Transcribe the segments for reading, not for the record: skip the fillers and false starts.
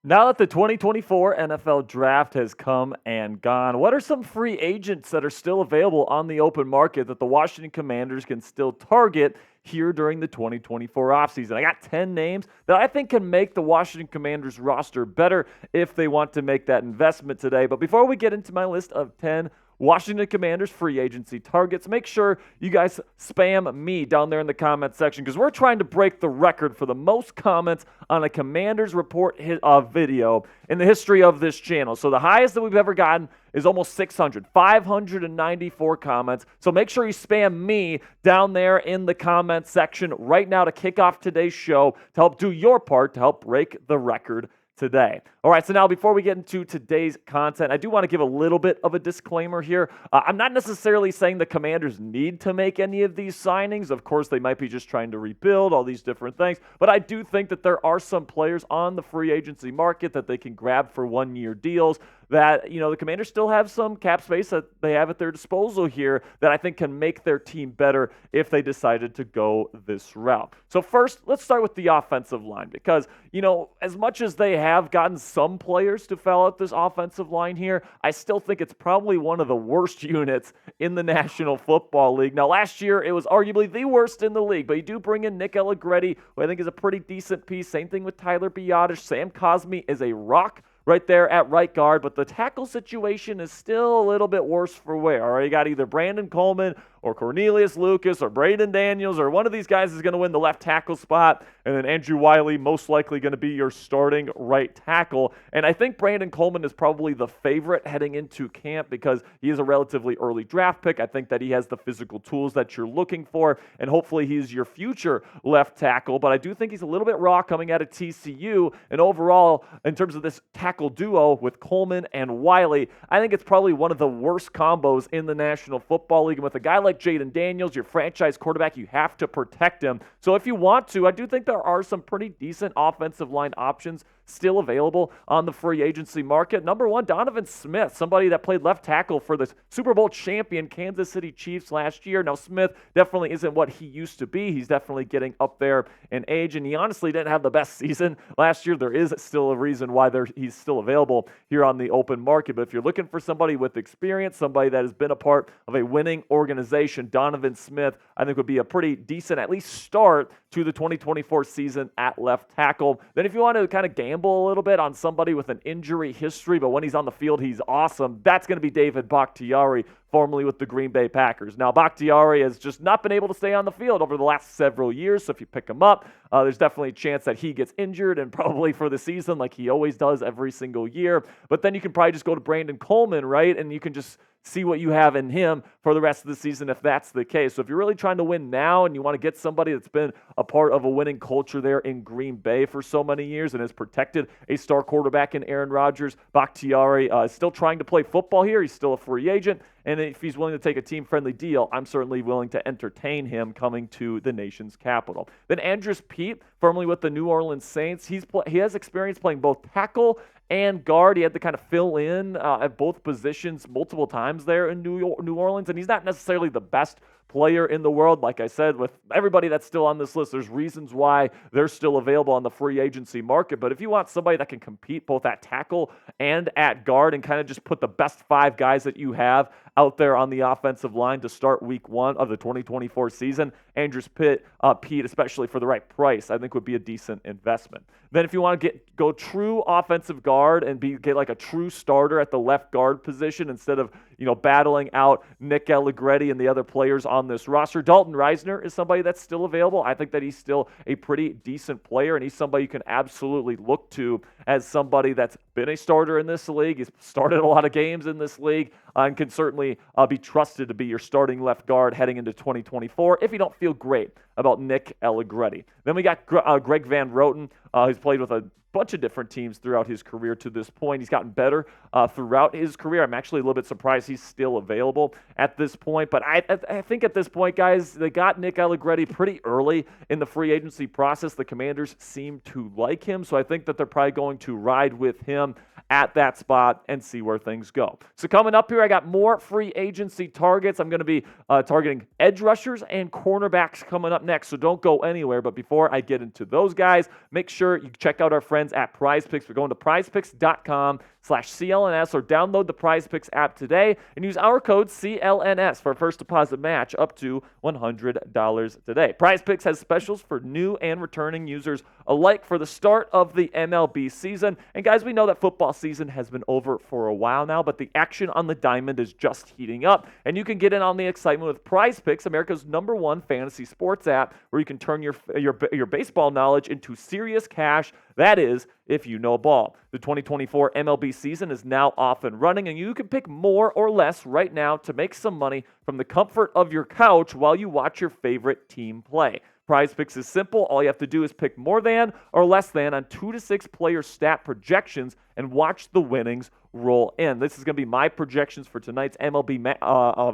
Now that the 2024 NFL Draft has come and gone, what are some free agents that are still available on the open market that the Washington Commanders can still target here during the 2024 offseason? I got 10 names that I think can make the Washington Commanders roster better if they want to make that investment today. But before we get into my list of 10 Washington Commanders free agency targets, make sure you guys spam me down there in the comment section because we're trying to break the record for the most comments on a Commanders report video in the history of this channel. So the highest that we've ever gotten is almost 594 comments. So make sure you spam me down there in the comment section right now to kick off today's show to help do your part to help break the record today. All right, so now before we get into today's content, I do want to give a little bit of a disclaimer here. I'm not necessarily saying the Commanders need to make any of these signings. Of course, they might be just trying to rebuild all these different things, but I do think that there are some players on the free agency market that they can grab for one-year deals that, the Commanders still have some cap space that they have at their disposal here that I think can make their team better if they decided to go this route. So first, let's start with the offensive line because, as much as they have gotten some players to fill out this offensive line here, I still think it's probably one of the worst units in the National Football League. Now, last year, it was arguably the worst in the league, but you do bring in Nick Allegretti, who I think is a pretty decent piece. Same thing with Tyler Biadasz. Sam Cosmi is a rock right there at right guard, but the tackle situation is still a little bit worse for wear. All right, you got either Brandon Coleman or Cornelius Lucas or Braden Daniels, or one of these guys is going to win the left tackle spot, and then Andrew Wiley most likely going to be your starting right tackle. And I think Brandon Coleman is probably the favorite heading into camp because he is a relatively early draft pick. I think that he has the physical tools that you're looking for, and hopefully he's your future left tackle. But I do think he's a little bit raw coming out of TCU, and overall, in terms of this tackle duo with Coleman and Wiley, I think it's probably one of the worst combos in the National Football League. And with a guy like Jaden Daniels, your franchise quarterback, you have to protect him. So if you want to, I do think there are some pretty decent offensive line options still available on the free agency market. Number one, Donovan Smith, somebody that played left tackle for the Super Bowl champion Kansas City Chiefs last year. Now, Smith definitely isn't what he used to be. He's definitely getting up there in age, and he honestly didn't have the best season last year. There is still a reason why he's still available here on the open market. But if you're looking for somebody with experience, somebody that has been a part of a winning organization, Donovan Smith, I think would be a pretty decent, at least start to the 2024 season at left tackle. Then if you want to kind of gamble a little bit on somebody with an injury history, but when he's on the field, he's awesome, that's going to be David Bakhtiari, formerly with the Green Bay Packers. Now, Bakhtiari has just not been able to stay on the field over the last several years, so if you pick him up, there's definitely a chance that he gets injured and probably for the season like he always does every single year. But then you can probably just go to Brandon Coleman, right? And you can just see what you have in him for the rest of the season if that's the case. So if you're really trying to win now and you want to get somebody that's been a part of a winning culture there in Green Bay for so many years and has protected a star quarterback in Aaron Rodgers, Bakhtiari is still trying to play football here. He's still a free agent. And if he's willing to take a team-friendly deal, I'm certainly willing to entertain him coming to the nation's capital. Then Andrus Peat, formerly with the New Orleans Saints, he has experience playing both tackle and guard. He had to kind of fill in at both positions multiple times there in New Orleans, and he's not necessarily the best player in the world. Like I said, with everybody that's still on this list, there's reasons why they're still available on the free agency market. But if you want somebody that can compete both at tackle and at guard and kind of just put the best five guys that you have out there on the offensive line to start week one of the 2024 season, Andrus Peat, especially for the right price, I think would be a decent investment. Then if you want to go true offensive guard and get like a true starter at the left guard position instead of battling out Nick Allegretti and the other players on this roster, Dalton Reisner is somebody that's still available. I think that he's still a pretty decent player, and he's somebody you can absolutely look to as somebody that's been a starter in this league. He's started a lot of games in this league and can certainly be trusted to be your starting left guard heading into 2024 if you don't feel great about Nick Allegretti. Then we got Greg Van Roten, who's played with a bunch of different teams throughout his career to this point. He's gotten better throughout his career. I'm actually a little bit surprised he's still available at this point. But I think at this point, guys, they got Nick Allegretti pretty early in the free agency process. The Commanders seem to like him, so I think that they're probably going to ride with him at that spot and see where things go. So coming up here, I got more free agency targets. I'm going to be targeting edge rushers and cornerbacks coming up next, so don't go anywhere. But before I get into those guys, make sure you check out our friends friends at PrizePicks. We're going to prizepicks.com/CLNS or download the PrizePicks app today and use our code CLNS for a first deposit match up to $100 today. PrizePicks has specials for new and returning users alike for the start of the MLB season. And guys, we know that football season has been over for a while now, but the action on the diamond is just heating up. And you can get in on the excitement with PrizePicks, America's #1 fantasy sports app, where you can turn your baseball knowledge into serious cash. That is, if you know ball. The 2024 MLB season is now off and running, and you can pick more or less right now to make some money from the comfort of your couch while you watch your favorite team play. PrizePicks is simple. All you have to do is pick more than or less than on 2 to 6 player stat projections and watch the winnings roll in. This is going to be my projections for tonight's MLB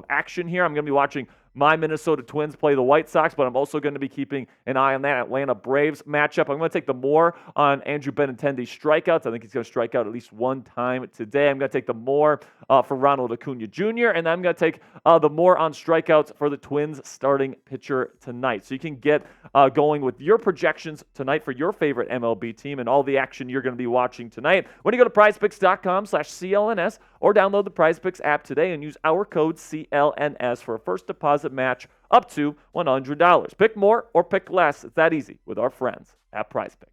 action here. I'm going to be watching my Minnesota Twins play the White Sox, but I'm also going to be keeping an eye on that Atlanta Braves matchup. I'm going to take the more on Andrew Benintendi's strikeouts. I think he's going to strike out at least one time today. I'm going to take the more for Ronald Acuna Jr., and I'm going to take the more on strikeouts for the Twins starting pitcher tonight. So you can get going with your projections tonight for your favorite MLB team and all the action you're going to be watching tonight when you go to prizepicks.com/CLNS or download the PrizePicks app today and use our code CLNS for a first deposit match up to $100. Pick more or pick less. It's that easy with our friends at PrizePicks.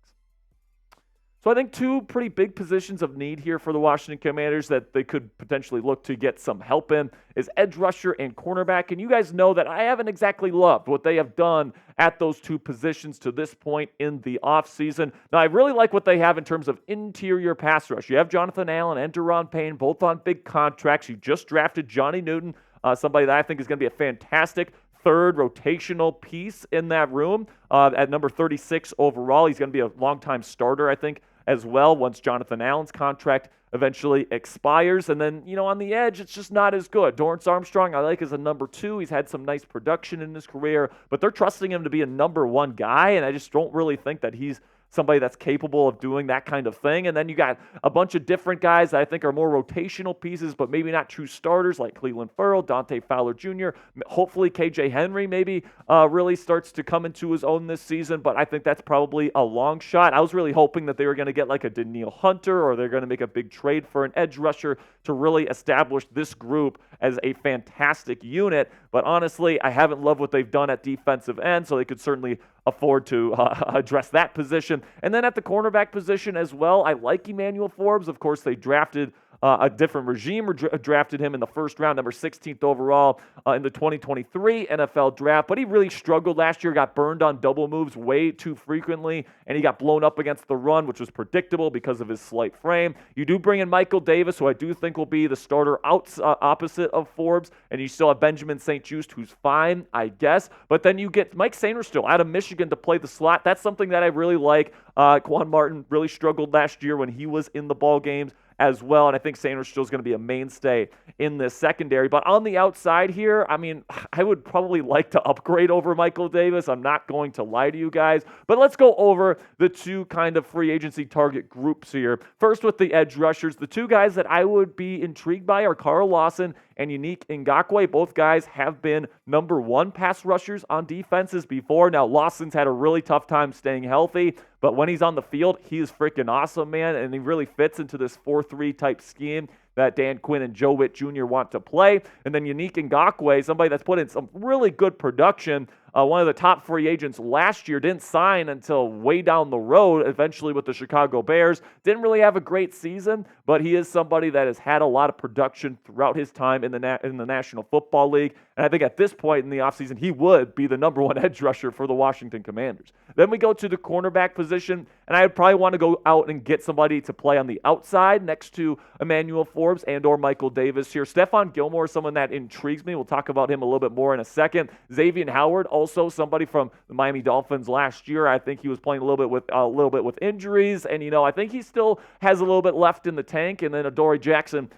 So I think 2 pretty big positions of need here for the Washington Commanders that they could potentially look to get some help in is edge rusher and cornerback. And you guys know that I haven't exactly loved what they have done at those 2 positions to this point in the offseason. Now, I really like what they have in terms of interior pass rush. You have Jonathan Allen and Daron Payne, both on big contracts. You just drafted Johnny Newton, somebody that I think is going to be a fantastic third rotational piece in that room at number 36 overall. He's going to be a longtime starter, I think, as well once Jonathan Allen's contract eventually expires. And then, on the edge, it's just not as good. Dorrance Armstrong, I like as a number 2. He's had some nice production in his career, but they're trusting him to be a number 1 guy, and I just don't really think that he's somebody that's capable of doing that kind of thing. And then you got a bunch of different guys that I think are more rotational pieces, but maybe not true starters, like Cleveland Ferrell, Dante Fowler Jr. Hopefully KJ Henry maybe really starts to come into his own this season, but I think that's probably a long shot. I was really hoping that they were going to get like a Daniil Hunter, or they're going to make a big trade for an edge rusher to really establish this group as a fantastic unit. But honestly, I haven't loved what they've done at defensive end, so they could certainly afford to address that position. And then at the cornerback position as well, I like Emmanuel Forbes. Of course, they drafted a different regime, drafted him in the first round, number 16th overall in the 2023 NFL draft. But he really struggled last year, got burned on double moves way too frequently, and he got blown up against the run, which was predictable because of his slight frame. You do bring in Michael Davis, who I do think will be the starter opposite of Forbes, and you still have Benjamin St-Juste, who's fine, I guess. But then you get Mike Sainristil out of Michigan to play the slot. That's something that I really like. Quan Martin really struggled last year when he was in the ball games as well, and I think Sainristil is going to be a mainstay in this secondary. But on the outside here, I mean, I would probably like to upgrade over Michael Davis. I'm not going to lie to you guys. But let's go over the 2 kind of free agency target groups here. First, with the edge rushers, the 2 guys that I would be intrigued by are Carl Lawson and Yannick Ngakoue. Both guys have been number 1 pass rushers on defenses before. Now, Lawson's had a really tough time staying healthy, but when he's on the field, he is freaking awesome, man, and he really fits into this 4-3 type scheme that Dan Quinn and Joe Witt Jr. want to play. And then Yannick Ngakoue, somebody that's put in some really good production. One of the top free agents last year, didn't sign until way down the road, eventually with the Chicago Bears. Didn't really have a great season, but he is somebody that has had a lot of production throughout his time in the National Football League. And I think at this point in the offseason, he would be the number 1 edge rusher for the Washington Commanders. Then we go to the cornerback position, and I would probably want to go out and get somebody to play on the outside next to Emmanuel Forbes and or Michael Davis here. Stephon Gilmore is someone that intrigues me. We'll talk about him a little bit more in a second. Xavier Howard, also somebody from the Miami Dolphins last year. I think he was playing a little bit with injuries, and I think he still has a little bit left in the tank. And then Adoree Jackson,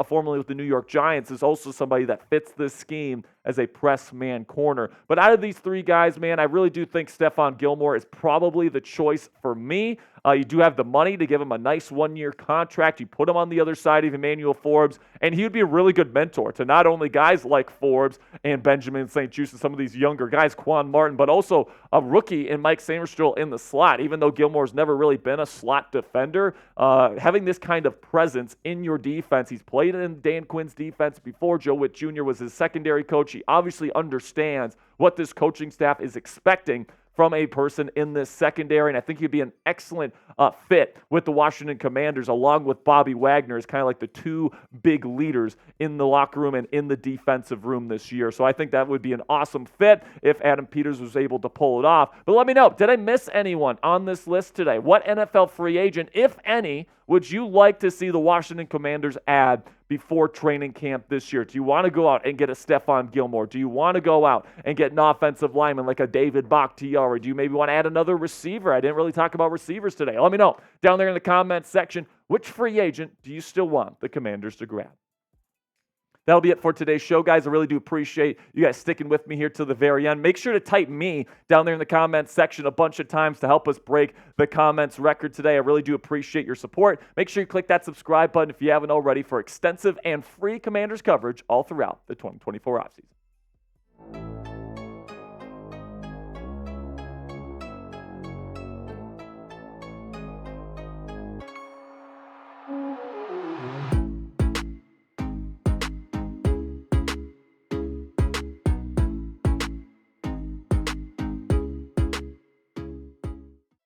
formerly with the New York Giants, is also somebody that fits this scheme as a press man corner. But out of these 3 guys, man, I really do think Stephon Gilmore is probably the choice for me. You do have the money to give him a nice one-year contract. You put him on the other side of Emmanuel Forbes, and he would be a really good mentor to not only guys like Forbes and Benjamin St. Juste and some of these younger guys, Quan Martin, but also a rookie in Mike Sainristil in the slot. Even though Gilmore's never really been a slot defender, having this kind of presence in your defense, he's played in Dan Quinn's defense before. Joe Witt Jr. was his secondary coach. He obviously understands what this coaching staff is expecting from a person in this secondary, and I think he'd be an excellent fit with the Washington Commanders, along with Bobby Wagner as kind of like the two big leaders in the locker room and in the defensive room this year. So I think that would be an awesome fit if Adam Peters was able to pull it off. But let me know, did I miss anyone on this list today? What NFL free agent, if any, would you like to see the Washington Commanders add before training camp this year? Do you want to go out and get a Stephon Gilmore? Do you want to go out and get an offensive lineman like a David Bakhtiari? Or do you maybe want to add another receiver? I didn't really talk about receivers today. Let me know down there in the comments section, which free agent do you still want the Commanders to grab? That'll be it for today's show, guys. I really do appreciate you guys sticking with me here to the very end. Make sure to type me down there in the comments section a bunch of times to help us break the comments record today. I really do appreciate your support. Make sure you click that subscribe button if you haven't already for extensive and free Commanders coverage all throughout the 2024 offseason.